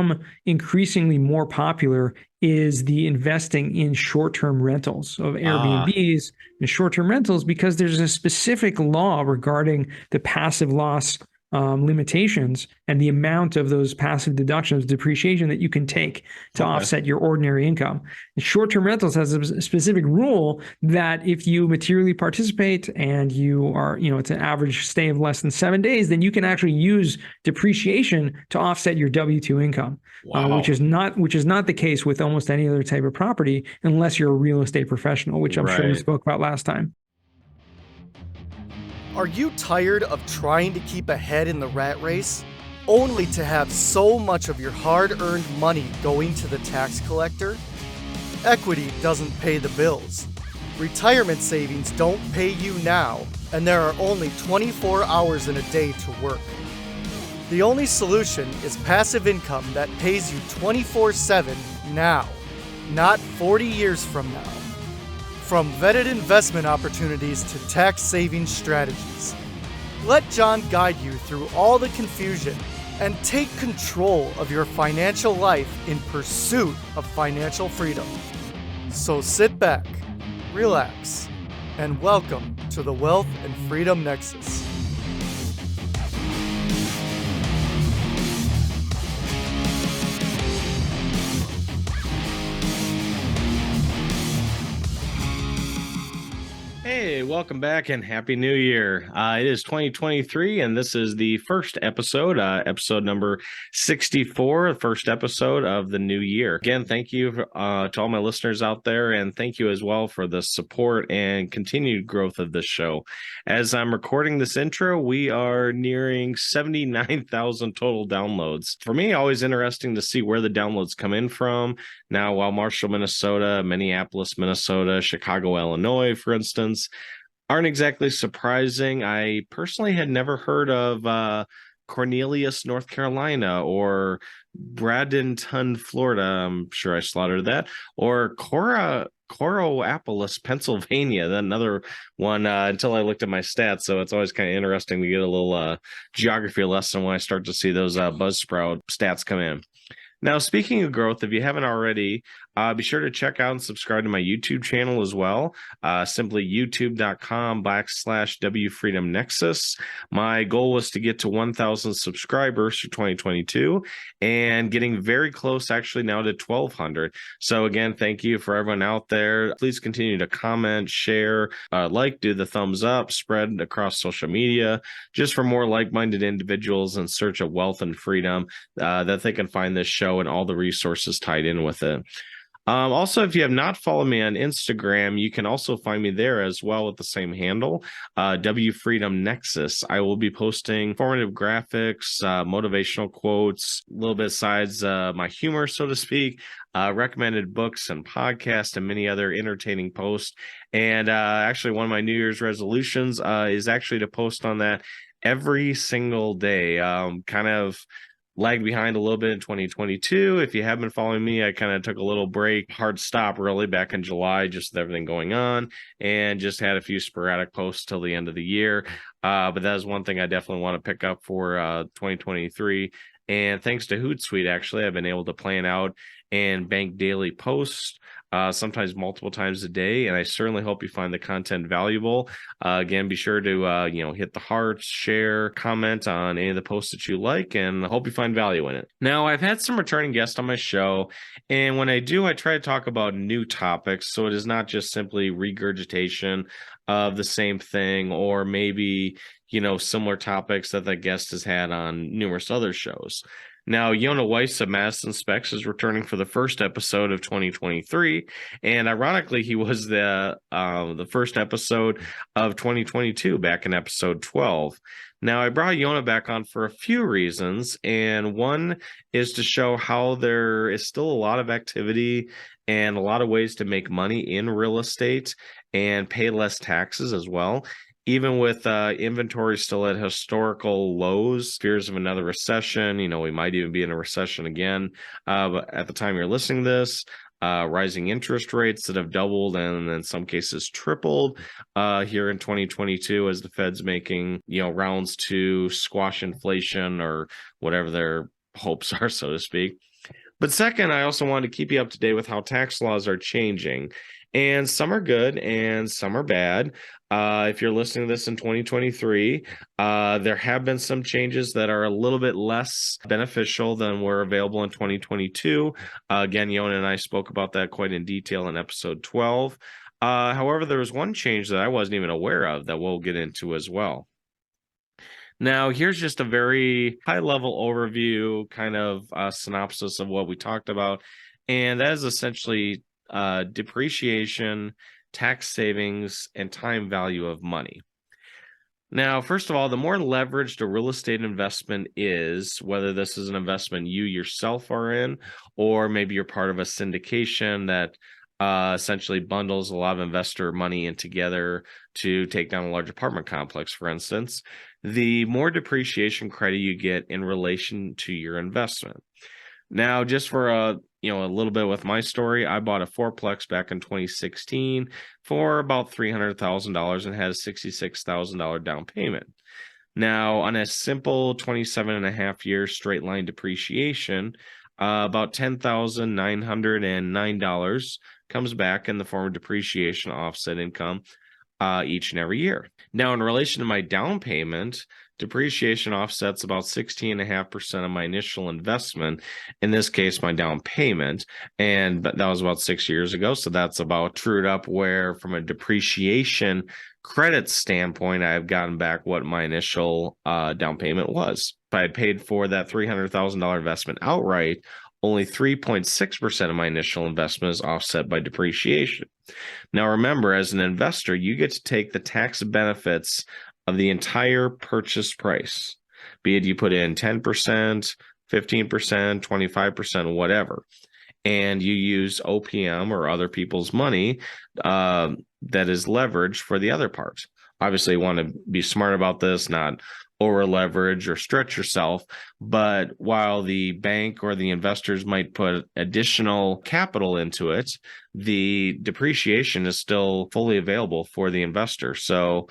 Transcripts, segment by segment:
become increasingly more popular is the investing in short-term rentals of Airbnbs and short-term rentals, because there's a specific law regarding the passive loss limitations and the amount of those passive deductions, depreciation that you can take to offset your ordinary income. And short-term rentals has a specific rule that if you materially participate and you are, it's an average stay of less than 7 days, then you can actually use depreciation to offset your W-2 income, which is not the case with almost any other type of property unless you're a real estate professional, which I'm sure we spoke about last time. Are you tired of trying to keep ahead in the rat race, only to have so much of your hard-earned money going to the tax collector? Equity doesn't pay the bills. Retirement savings don't pay you now, and there are only 24 hours in a day to work. The only solution is passive income that pays you 24/7 now, not 40 years from now. From vetted investment opportunities to tax saving strategies, let John guide you through all the confusion and take control of your financial life in pursuit of financial freedom. So sit back, relax, and welcome to the Wealth and Freedom Nexus. Hey, welcome back and Happy New Year. It is 2023 and this is the first episode, episode number 64, the first episode of the new year. Again, thank you to all my listeners out there, and thank you as well for the support and continued growth of this show. As I'm recording this intro, we are nearing 79,000 total downloads. For me, always interesting to see where the downloads come in from. Now, while Marshall, Minnesota, Minneapolis, Minnesota, Chicago, Illinois, for instance, aren't exactly surprising. I personally had never heard of Cornelius, North Carolina, or Bradenton, Florida. I'm sure I slaughtered that. Or Coraopolis, Pennsylvania. Then another one until I looked at my stats. So it's always kind of interesting to get a little geography lesson when I start to see those Buzzsprout stats come in. Now, speaking of growth, if you haven't already, be sure to check out and subscribe to my YouTube channel as well. Simply youtube.com/WFreedomNexus. My goal was to get to 1,000 subscribers for 2022 and getting very close actually now to 1,200. So again, thank you for everyone out there. Please continue to comment, share, do the thumbs up, spread across social media, just for more like-minded individuals in search of wealth and freedom that they can find this show and all the resources tied in with it. Also, if you have not followed me on Instagram, you can also find me there as well with the same handle, W Freedom Nexus. I will be posting informative graphics, motivational quotes, a little bit besides my humor, so to speak, recommended books and podcasts, and many other entertaining posts. And actually, one of my New Year's resolutions is actually to post on that every single day. Kind of lagged behind a little bit in 2022. If you have been following me, I kind of took a little break, hard stop really back in July, just with everything going on, and just had a few sporadic posts till the end of the year. But that is one thing I definitely want to pick up for 2023. And thanks to Hootsuite, actually, I've been able to plan out and bank daily posts, sometimes multiple times a day. And I certainly hope you find the content valuable. Again, be sure to, hit the hearts, share, comment on any of the posts that you like, and I hope you find value in it. Now, I've had some returning guests on my show, and when I do, I try to talk about new topics. So it is not just simply regurgitation of the same thing, or maybe, similar topics that the guest has had on numerous other shows. Now, Yonah Weiss of Madison Specs is returning for the first episode of 2023, and ironically, he was the first episode of 2022, back in episode 12. Now, I brought Yonah back on for a few reasons, and one is to show how there is still a lot of activity and a lot of ways to make money in real estate and pay less taxes as well. Even with inventory still at historical lows, fears of another recession, we might even be in a recession again. But at the time you're listening to this, rising interest rates that have doubled and in some cases tripled here in 2022 as the Fed's making, rounds to squash inflation or whatever their hopes are, so to speak. But second, I also want to keep you up to date with how tax laws are changing. And some are good and some are bad. If you're listening to this in 2023, there have been some changes that are a little bit less beneficial than were available in 2022. Again, Yonah and I spoke about that quite in detail in episode 12. However, there was one change that I wasn't even aware of that we'll get into as well. Now, here's just a very high-level overview, kind of synopsis of what we talked about, and that is essentially depreciation, tax savings, and time value of money. Now, first of all, the more leveraged a real estate investment is, whether this is an investment you yourself are in, or maybe you're part of a syndication that essentially bundles a lot of investor money in together to take down a large apartment complex, for instance, the more depreciation credit you get in relation to your investment. Now, just for a little bit with my story, I bought a fourplex back in 2016 for about $300,000 and had a $66,000 down payment. Now, on a simple 27.5 year straight line depreciation, about $10,909 comes back in the form of depreciation offset income each and every year. Now, in relation to my down payment, depreciation offsets about 16.5% of my initial investment, in this case, my down payment, and that was about 6 years ago. So that's about trued up where, from a depreciation credit standpoint, I've gotten back what my initial down payment was. If I had paid for that $300,000 investment outright, only 3.6% of my initial investment is offset by depreciation. Now, remember, as an investor, you get to take the tax benefits of the entire purchase price, be it you put in 10%, 15%, 25%, whatever, and you use OPM or other people's money that is leveraged for the other part. Obviously, you want to be smart about this, not over leverage or stretch yourself. But while the bank or the investors might put additional capital into it, the depreciation is still fully available for the investor. So,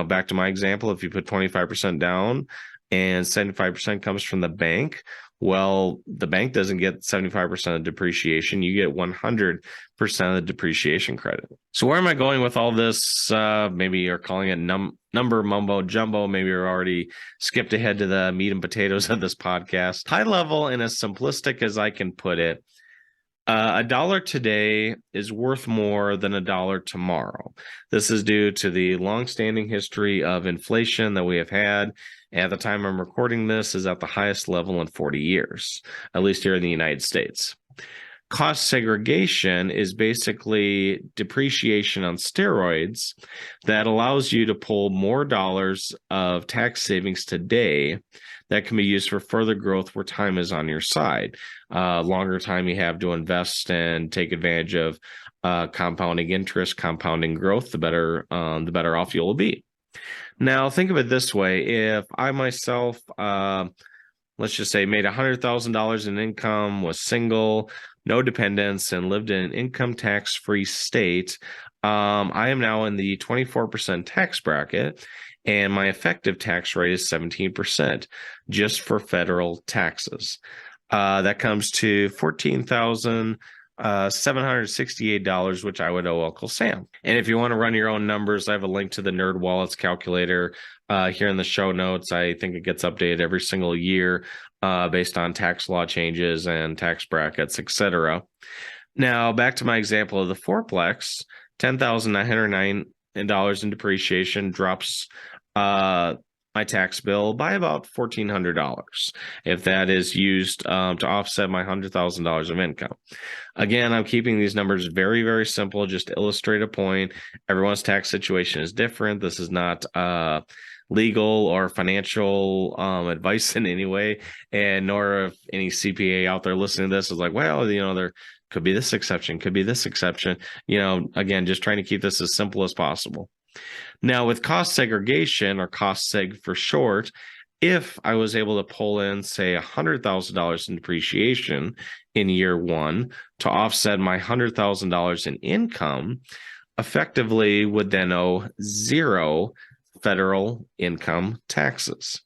back to my example, if you put 25% down and 75% comes from the bank, well, the bank doesn't get 75% of depreciation. You get 100% of the depreciation credit. So where am I going with all this? Maybe you're calling it number mumbo jumbo. Maybe you're already skipped ahead to the meat and potatoes of this podcast. High level and as simplistic as I can put it, $1 today is worth more than $1 tomorrow. This is due to the longstanding history of inflation that we have had. At the time I'm recording this, is at the highest level in 40 years, at least here in the United States. Cost segregation is basically depreciation on steroids that allows you to pull more dollars of tax savings today that can be used for further growth where time is on your side. Longer time you have to invest and take advantage of compounding interest, compounding growth, the better off you'll be. Now, think of it this way. If I myself, let's just say, made $100,000 in income, was single, no dependents, and lived in an income tax-free state, I am now in the 24% tax bracket, and my effective tax rate is 17% just for federal taxes. That comes to $14,768, which I would owe Uncle Sam. And if you want to run your own numbers, I have a link to the Nerd Wallets calculator here in the show notes. I think it gets updated every single year based on tax law changes and tax brackets, etc. Now, back to my example of the fourplex, $10,909 in depreciation drops my tax bill by about $1,400 if that is used to offset my $100,000 of income. Again, I'm keeping these numbers very, very simple just to illustrate a point. Everyone's tax situation is different. This is not legal or financial advice in any way, and nor if any CPA out there listening to this is like, well, there could be this exception, could be this exception. Again, just trying to keep this as simple as possible. Now, with cost segregation, or cost seg for short, if I was able to pull in, say, $100,000 in depreciation in year one to offset my $100,000 in income, effectively would then owe zero federal income taxes.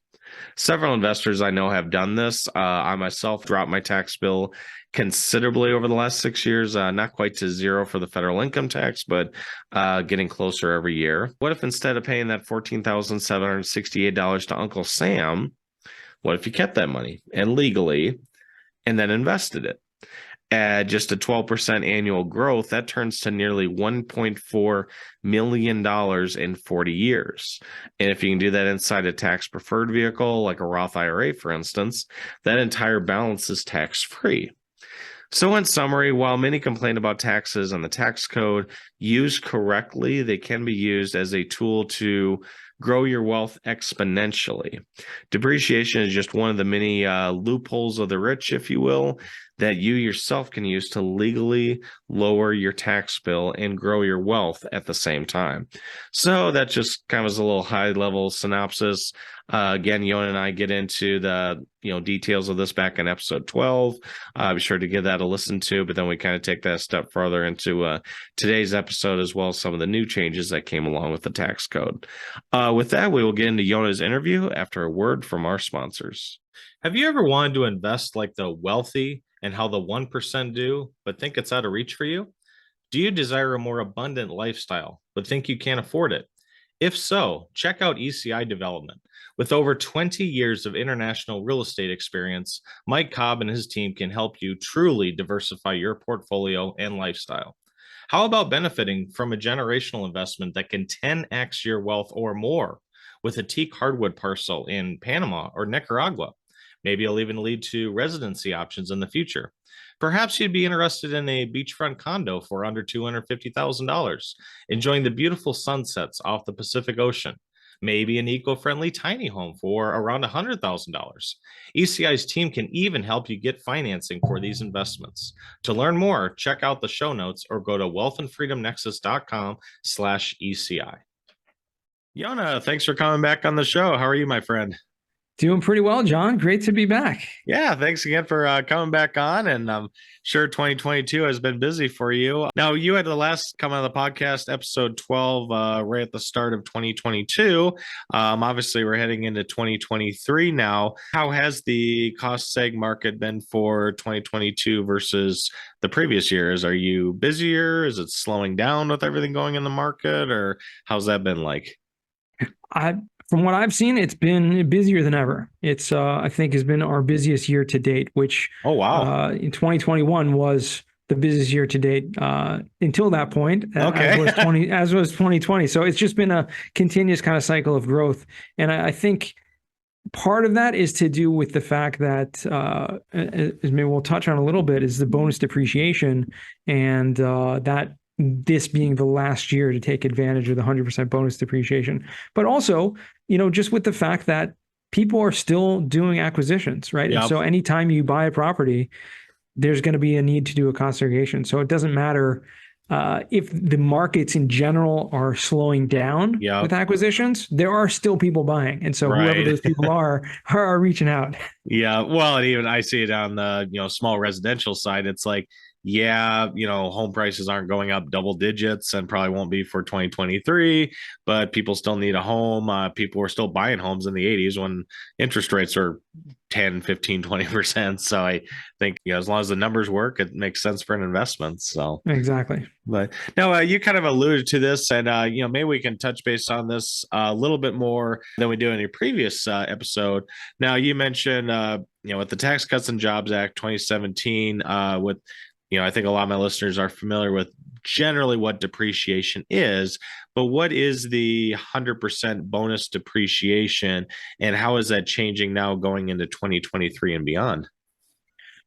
Several investors I know have done this. I myself dropped my tax bill considerably over the last 6 years, not quite to zero for the federal income tax, but getting closer every year. What if instead of paying that $14,768 to Uncle Sam, what if you kept that money and legally and then invested it? At just a 12% annual growth, that turns to nearly $1.4 million in 40 years. And if you can do that inside a tax preferred vehicle, like a Roth IRA, for instance, that entire balance is tax free. So, in summary, while many complain about taxes and the tax code, used correctly, they can be used as a tool to grow your wealth exponentially. Depreciation is just one of the many loopholes of the rich, if you will, that you yourself can use to legally lower your tax bill and grow your wealth at the same time. So that just kind of is a little high-level synopsis. Again, Yonah and I get into the details of this back in episode 12. Be sure to give that a listen to, but then we kind of take that a step further into today's episode, as well as some of the new changes that came along with the tax code. With that, we will get into Yonah's interview after a word from our sponsors. Have you ever wanted to invest like the wealthy and how the 1% do, but think it's out of reach for you? Do you desire a more abundant lifestyle, but think you can't afford it? If so, check out ECI Development. With over 20 years of international real estate experience, Mike Cobb and his team can help you truly diversify your portfolio and lifestyle. How about benefiting from a generational investment that can 10x your wealth or more with a teak hardwood parcel in Panama or Nicaragua? Maybe it'll even lead to residency options in the future. Perhaps you'd be interested in a beachfront condo for under $250,000, enjoying the beautiful sunsets off the Pacific Ocean. Maybe an eco-friendly tiny home for around $100,000. ECI's team can even help you get financing for these investments. To learn more, check out the show notes or go to wealthandfreedomnexus.com/ECI. Yonah, thanks for coming back on the show. How are you, my friend? Doing pretty well, John. Great to be back. Yeah, thanks again for coming back on. And I'm sure 2022 has been busy for you. Now, you had the last come on the podcast, episode 12, right at the start of 2022. Obviously, we're heading into 2023 now. How has the cost seg market been for 2022 versus the previous years? Are you busier? Is it slowing down with everything going in the market? Or how's that been like? From what I've seen, it's been busier than ever. It's, I think, has been our busiest year to date, which in 2021 was the busiest year to date until that point, as was 2020. So it's just been a continuous kind of cycle of growth. And I think part of that is to do with the fact that, as maybe we'll touch on a little bit, is the bonus depreciation, and that this being the last year to take advantage of the 100% bonus depreciation. But also, just with the fact that people are still doing acquisitions, right? Yep. And so anytime you buy a property, there's going to be a need to do a cost segregation. So it doesn't matter if the markets in general are slowing down with acquisitions, there are still people buying. And so whoever those people are reaching out. Yeah. Well, and even I see it on the, small residential side. It's like, home prices aren't going up double digits and probably won't be for 2023, but people still need a home. People were still buying homes in the 80s when interest rates are 10, 15, 20%. So I think, as long as the numbers work, it makes sense for an investment. So exactly. But now you kind of alluded to this, and maybe we can touch base on this a little bit more than we do in your previous episode. Now you mentioned, with the Tax Cuts and Jobs Act 2017, with I think a lot of my listeners are familiar with generally what depreciation is, but what is the 100% bonus depreciation, and how is that changing now going into 2023 and beyond?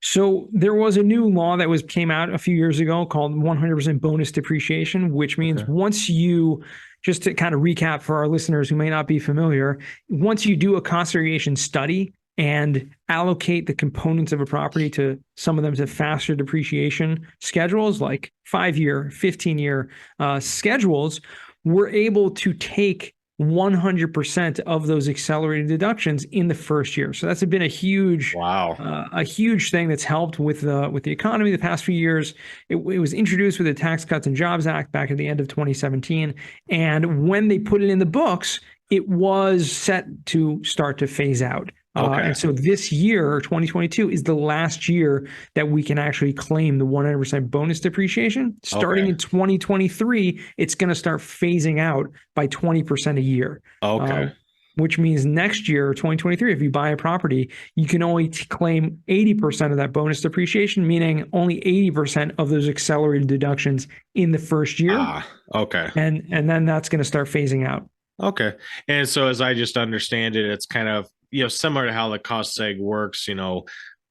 So there was a new law that came out a few years ago called 100% bonus depreciation, which means once you, just to kind of recap for our listeners who may not be familiar, once you do a cost segregation study and allocate the components of a property to some of them to faster depreciation schedules, like 5-year, 15-year schedules, we're able to take 100% of those accelerated deductions in the first year. So that's been Wow. a huge thing that's helped with the economy the past few years. It was introduced with the Tax Cuts and Jobs Act back at the end of 2017, and when they put it in the books, it was set to start to phase out. Okay. And so this year, 2022, is the last year that we can actually claim the 100% bonus depreciation. Starting in 2023, it's going to start phasing out by 20% a year. Okay. Which means next year, 2023, if you buy a property, you can only claim 80% of that bonus depreciation, meaning only 80% of those accelerated deductions in the first year. Okay. And then that's going to start phasing out. Okay. And so as I just understand it, it's kind of, similar to how the cost seg works,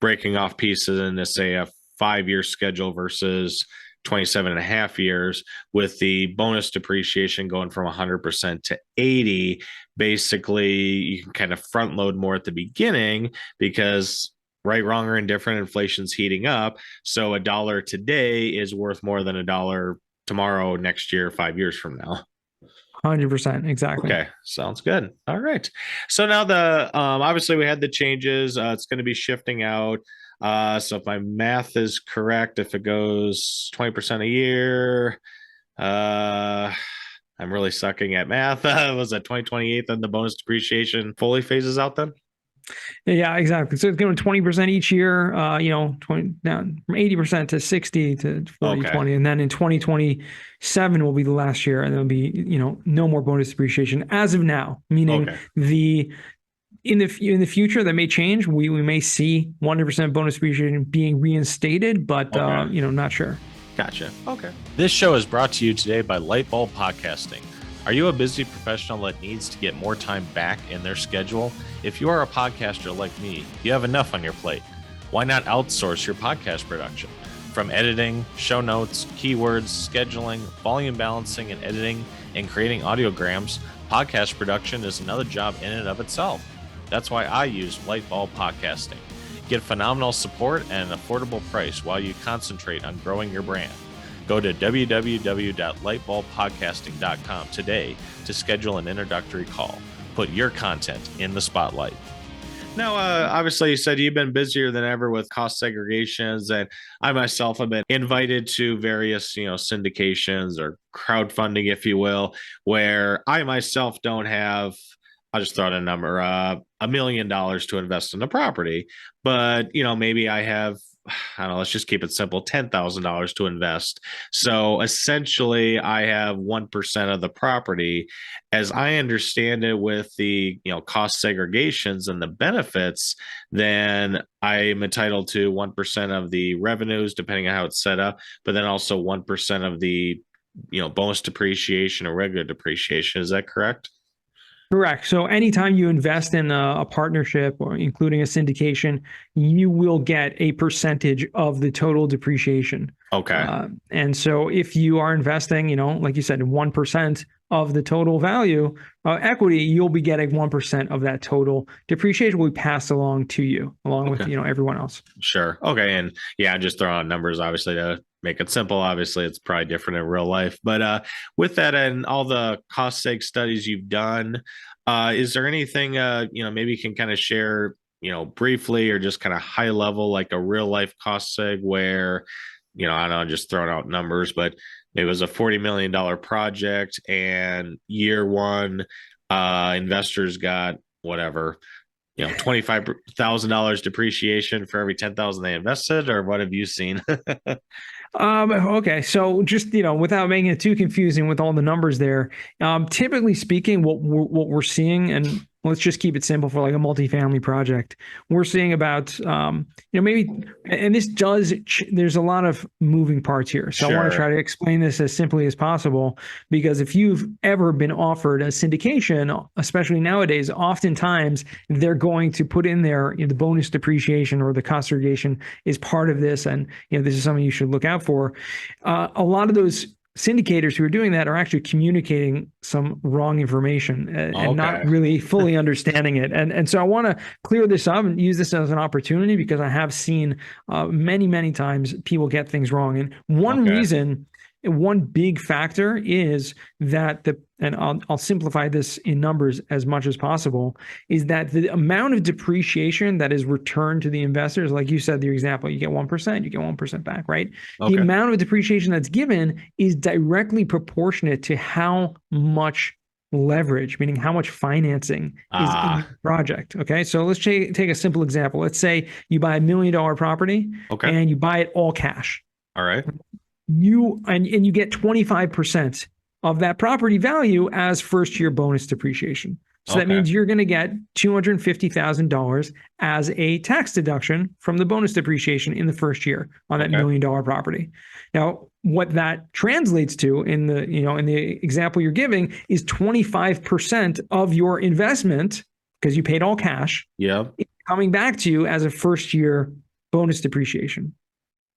breaking off pieces into, say, a 5-year schedule versus 27 and a half years, with the bonus depreciation going from 100% to 80. Basically, you can kind of front load more at the beginning because right, wrong, or indifferent, inflation's heating up. So a dollar today is worth more than a dollar tomorrow, next year, 5 years from now. 100%. Exactly. Okay. Sounds good. All right. So now the obviously we had the changes. It's going to be shifting out. So if my math is correct, if it goes 20% a year, I'm really sucking at math. Was it 2028 then the bonus depreciation fully phases out then? Yeah, exactly. So it's going 20% each year, 20 down from 80% to 60 to 40, 20. And then in 2027 will be the last year, and there'll be, no more bonus depreciation as of now, meaning in the future that may change. We may see 100% bonus depreciation being reinstated, but not sure. Gotcha. Okay. This show is brought to you today by Lightbulb Podcasting. Are you a busy professional that needs to get more time back in their schedule? If you are a podcaster like me, you have enough on your plate. Why not outsource your podcast production? From editing, show notes, keywords, scheduling, volume balancing, and editing, and creating audiograms, podcast production is another job in and of itself. That's why I use Lightbulb Podcasting. Get phenomenal support at an affordable price while you concentrate on growing your brand. Go to www.lightbulbpodcasting.com today to schedule an introductory call. Put your content in the spotlight. Now, obviously, you said you've been busier than ever with cost segregations, and I myself have been invited to various, syndications or crowdfunding, if you will, where I myself don't have, I'll just throw out a number, $1 million to invest in a property, but, maybe I have, I don't know, let's just keep it simple, $10,000 to invest. So essentially I have 1% of the property. As I understand it, with the, cost segregations and the benefits, then I'm entitled to 1% of the revenues, depending on how it's set up, but then also 1% of the, bonus depreciation or regular depreciation. Is that correct? Correct. So anytime you invest in a partnership or including a syndication, you will get a percentage of the total depreciation. Okay. And so if you are investing, like you said, 1% of the total value equity, you'll be getting 1% of that total depreciation will be passed along to you, along with, everyone else. Sure. Okay. And yeah, just throw out numbers, obviously, to make it simple. Obviously, it's probably different in real life. But with that and all the cost seg studies you've done, is there anything, maybe you can kind of share, briefly or just kind of high level, like a real life cost seg where, I don't know, just throwing out numbers, but it was a $40 million project, and year one, investors got whatever, $25,000 depreciation for every 10,000 they invested, or what have you seen? Okay. So just, without making it too confusing with all the numbers there, typically speaking, what we're seeing, and let's just keep it simple for like a multifamily project, we're seeing about, maybe, and this there's a lot of moving parts here. So I want to try to explain this as simply as possible, because if you've ever been offered a syndication, especially nowadays, oftentimes they're going to put in there, the bonus depreciation or the cost segregation is part of this. And, this is something you should look out for. A lot of those syndicators who are doing that are actually communicating some wrong information and not really fully understanding it. And so I want to clear this up and use this as an opportunity, because I have seen many, many times people get things wrong. And one reason one big factor is that and I'll simplify this in numbers as much as possible, is that the amount of depreciation that is returned to the investors, like you said, your example, you get 1%, you get 1% back, right? The Okay. amount of depreciation that's given is directly proportionate to how much leverage, meaning how much financing is in your Ah, project. Okay. So let's take a simple example. Let's say you buy $1 million property okay. and you buy it all cash. All right. And you get 25% of that property value as first year bonus depreciation. So that Okay. means you're going to get $250,000 as a tax deduction from the bonus depreciation in the first year on that Okay. $1 million property. Now, what that translates to in the example you're giving is 25% of your investment, because you paid all cash, Yeah. coming back to you as a first year bonus depreciation.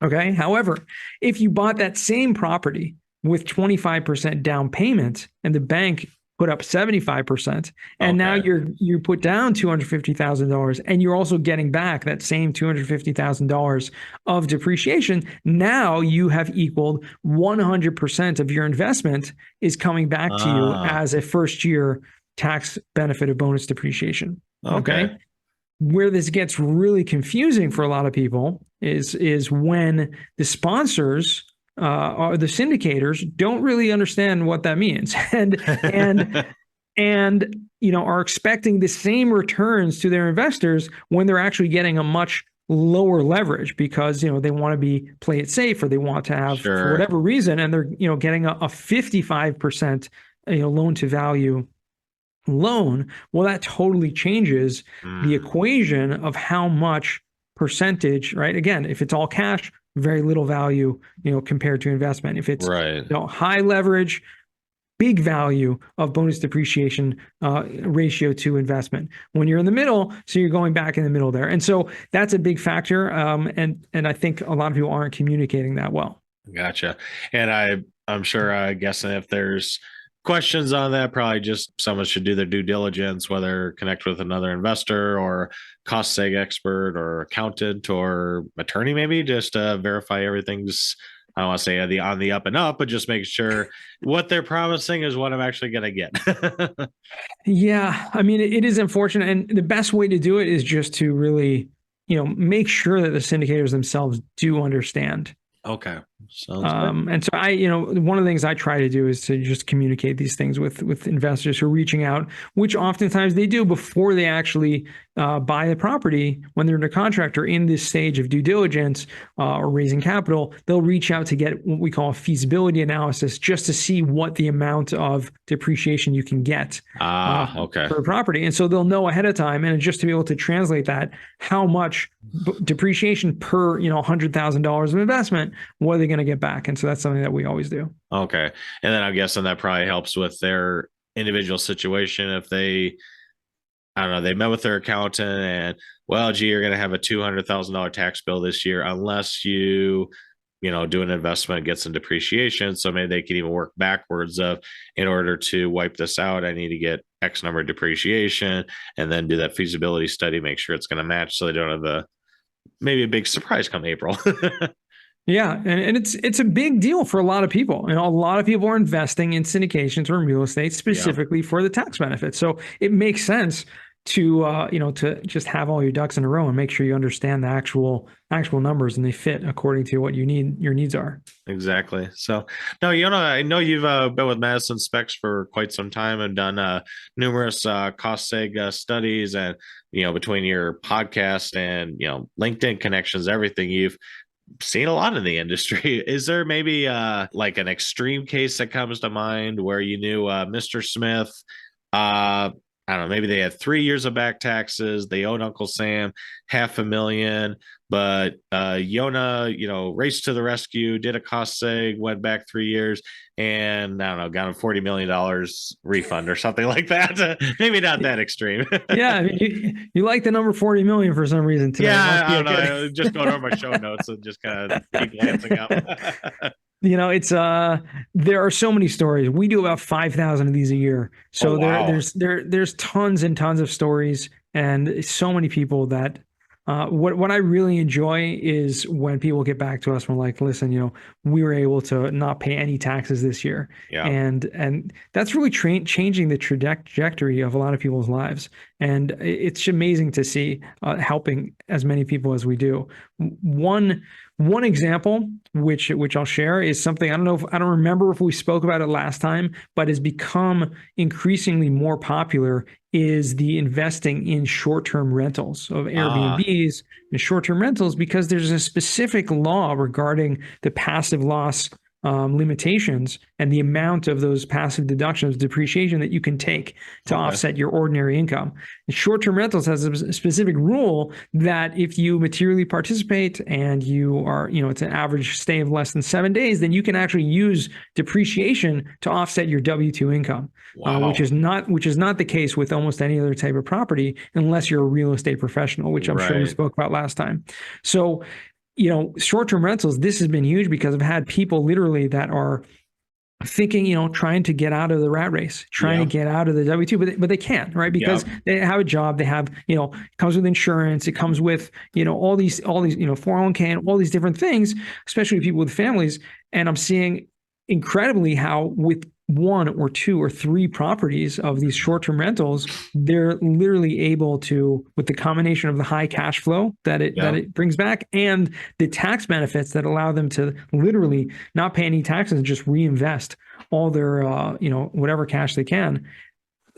Okay. However, if you bought that same property with 25% down payment and the bank put up 75%, and now Okay. you put down $250,000 and you're also getting back that same $250,000 of depreciation, now you have equaled 100% of your investment is coming back to you Ah, as a first year tax benefit of bonus depreciation. okay. Okay. Where this gets really confusing for a lot of people is when the sponsors or the syndicators don't really understand what that means, and are expecting the same returns to their investors when they're actually getting a much lower leverage, because they want to play it safe, or they want to have, for Sure. whatever reason, and they're getting a 55% loan to value loan. Well, that totally changes the Mm, equation of how much percentage, right? Again, if it's all cash, very little value, compared to investment. If it's right. high leverage, big value of bonus depreciation ratio to investment. When you're in the middle, so you're going back in the middle there, and so that's a big factor. And I think a lot of people aren't communicating that well. Gotcha. And I'm sure, I guess if there's questions on that, probably just someone should do their due diligence, whether connect with another investor or cost seg expert or accountant or attorney, maybe just to verify everything's, I don't want to say on the up and up, but just make sure what they're promising is what I'm actually going to get. Yeah, I mean, it is unfortunate, and the best way to do it is just to really, make sure that the syndicators themselves do understand. Okay. Sounds good. And so one of the things I try to do is to just communicate these things with investors who are reaching out, which oftentimes they do before they actually buy the property. When they're under contract or in this stage of due diligence or raising capital, they'll reach out to get what we call a feasibility analysis, just to see what the amount of depreciation you can get Okay. per property. And so they'll know ahead of time, and just to be able to translate that, how much depreciation per $100,000 of investment, what are they going to get back? And so that's something that we always do. Okay. And then I'm guessing that probably helps with their individual situation. If they, I don't know, they met with their accountant and, well, gee, you're going to have a $200,000 tax bill this year unless you do an investment, get some depreciation. So maybe they can even work backwards of, in order to wipe this out, I need to get X number of depreciation and then do that feasibility study, make sure it's going to match so they don't have maybe a big surprise come April. Yeah, and it's a big deal for a lot of people. A lot of people are investing in syndications or in real estate Yeah, specifically for the tax benefits. So it makes sense to to just have all your ducks in a row and make sure you understand the actual numbers and they fit according to what your needs are. exactly. So, no, I know you've been with Madison Specs for quite some time and done numerous cost seg studies, and between your podcast and LinkedIn connections, everything, you've seen a lot in the industry. Is there maybe like an extreme case that comes to mind where you knew Mr. Smith? I don't know, maybe they had 3 years of back taxes. They owed Uncle Sam $500,000, but Yonah, raced to the rescue, did a cost seg, went back 3 years, and I don't know, got him $40 million refund or something like that. Maybe not that extreme. Yeah, I mean, you like the number 40 million for some reason today. Yeah, Must be I a don't good. know. Just going over my show notes and just kind of keep glancing up. It's there are so many stories. We do about 5,000 of these a year. Oh, So wow. there's tons and tons of stories, and so many people that What I really enjoy is when people get back to us and like, listen, we were able to not pay any taxes this year, Yeah. and that's really changing the trajectory of a lot of people's lives, and it's amazing to see helping as many people as we do. One one example, which I'll share, is something I don't remember if we spoke about it last time, but has become increasingly more popular is the investing in short-term rentals of Ah, Airbnbs and short-term rentals because there's a specific law regarding the passive loss limitations and the amount of those passive deductions, depreciation that you can take to okay. offset your ordinary income. And short-term rentals has a specific rule that if you materially participate and you are, it's an average stay of less than 7 days, then you can actually use depreciation to offset your W-2 income, which Wow. is not the case with almost any other type of property unless you're a real estate professional, which I'm sure we Right. spoke about last time. So short-term rentals, this has been huge because I've had people literally that are thinking, trying to get out of the rat race, trying to Yeah. get out of the W-2, but they can't, right? Yeah. Because they have a job, they have, it comes with insurance, it comes with, all these, 401k and all these different things, especially people with families. And I'm seeing incredibly how with one or two or three properties of these short-term rentals, they're literally able to, with the combination of the high cash flow that it that Yeah. it brings back and the tax benefits that allow them to literally not pay any taxes and just reinvest all their whatever cash they can,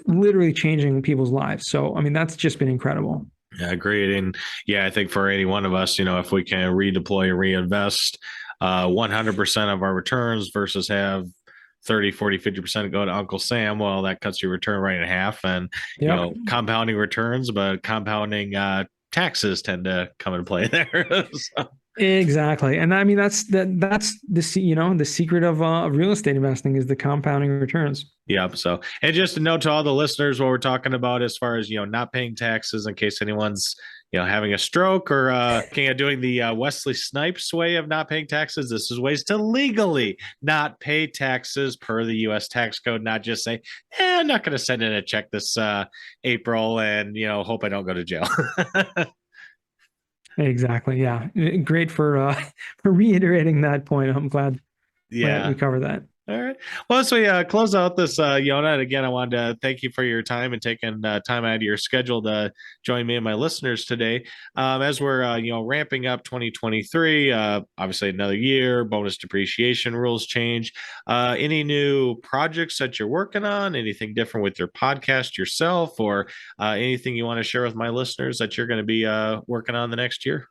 literally changing people's lives. So I mean that's just been incredible. Yeah, agreed. And yeah, I think for any one of us, if we can redeploy and reinvest 100% of our returns versus have 30, 40, 50% go to Uncle Sam, well, that cuts your return right in half. And, Yep. compounding returns, but compounding taxes tend to come into play there. So, Exactly. And I mean that's the secret of real estate investing is the compounding returns. yeah. So, and just a note to all the listeners, what we're talking about as far as, not paying taxes in case anyone's, having a stroke or looking at doing the Wesley Snipes way of not paying taxes. This is ways to legally not pay taxes per the U.S. tax code, not just say, I'm not going to send in a check this April and, hope I don't go to jail. Exactly. Yeah. Great for for reiterating that point. I'm glad we Yeah. covered that. All right. Well, as we close out this, Yonah, and again, I wanted to thank you for your time and taking time out of your schedule to join me and my listeners today. As we're, ramping up 2023, obviously another year, bonus depreciation rules change. Any new projects that you're working on? Anything different with your podcast yourself, or anything you want to share with my listeners that you're going to be working on the next year?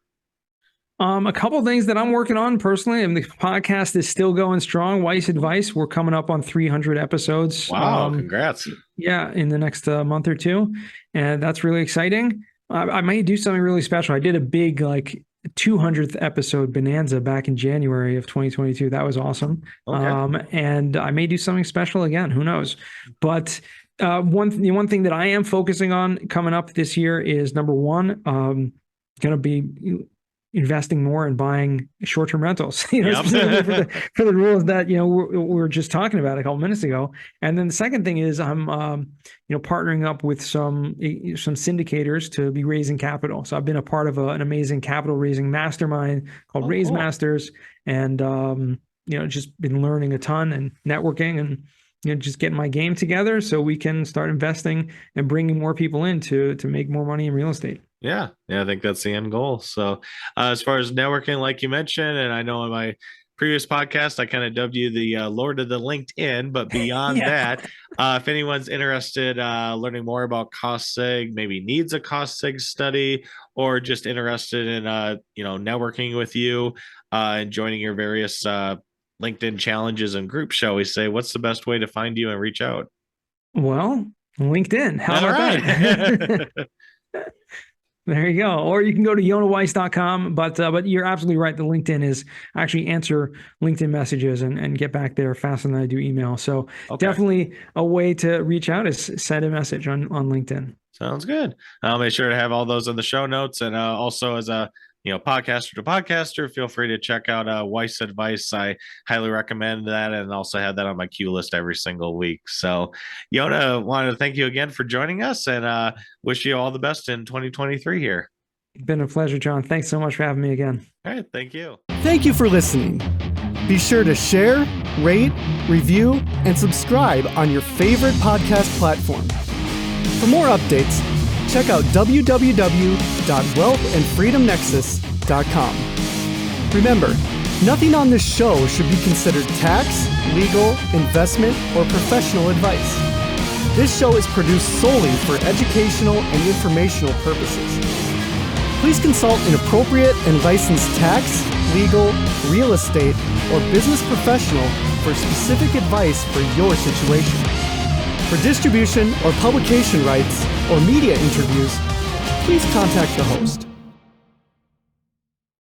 A couple of things that I'm working on personally, and the podcast is still going strong. Weiss Advice, we're coming up on 300 episodes. Wow! Congrats. Yeah, in the next month or two, and that's really exciting. I might do something really special. I did a big 200th episode bonanza back in January of 2022. That was awesome. Okay. And I may do something special again. Who knows? But the one thing that I am focusing on coming up this year is number one, going to be investing more and buying short-term rentals, Yep. specifically for the rules that, we were just talking about a couple minutes ago. And then the second thing is I'm, partnering up with some syndicators to be raising capital. So I've been a part of an amazing capital raising mastermind called Raise Cool. Masters. And, just been learning a ton and networking and, just getting my game together so we can start investing and bringing more people in to make more money in real estate. Yeah, I think that's the end goal. So, as far as networking, like you mentioned, and I know in my previous podcast, I kind of dubbed you the Lord of the LinkedIn. But beyond Yeah. that, if anyone's interested learning more about cost seg, maybe needs a cost seg study, or just interested in networking with you and joining your various LinkedIn challenges and groups, shall we say, what's the best way to find you and reach out? Well, LinkedIn. How All about right. that? There you go. Or you can go to yonahweiss.com. But you're absolutely right. The LinkedIn is actually answer LinkedIn messages and get back there faster than I do email. So Okay. definitely a way to reach out is send a message on LinkedIn. Sounds good. I'll make sure to have all those in the show notes. And also as a podcaster to podcaster, feel free to check out Weiss Advice. I highly recommend that, and also have that on my queue list every single week. So, Yonah, wanted to thank you again for joining us, and wish you all the best in 2023 here. It's been a pleasure, John. Thanks so much for having me again. All right, thank you. Thank you for listening. Be sure to share, rate, review, and subscribe on your favorite podcast platform. For more updates, check out www.wealthandfreedomnexus.com. Remember, nothing on this show should be considered tax, legal, investment, or professional advice. This show is produced solely for educational and informational purposes. Please consult an appropriate and licensed tax, legal, real estate, or business professional for specific advice for your situation. For distribution or publication rights or media interviews, please contact the host.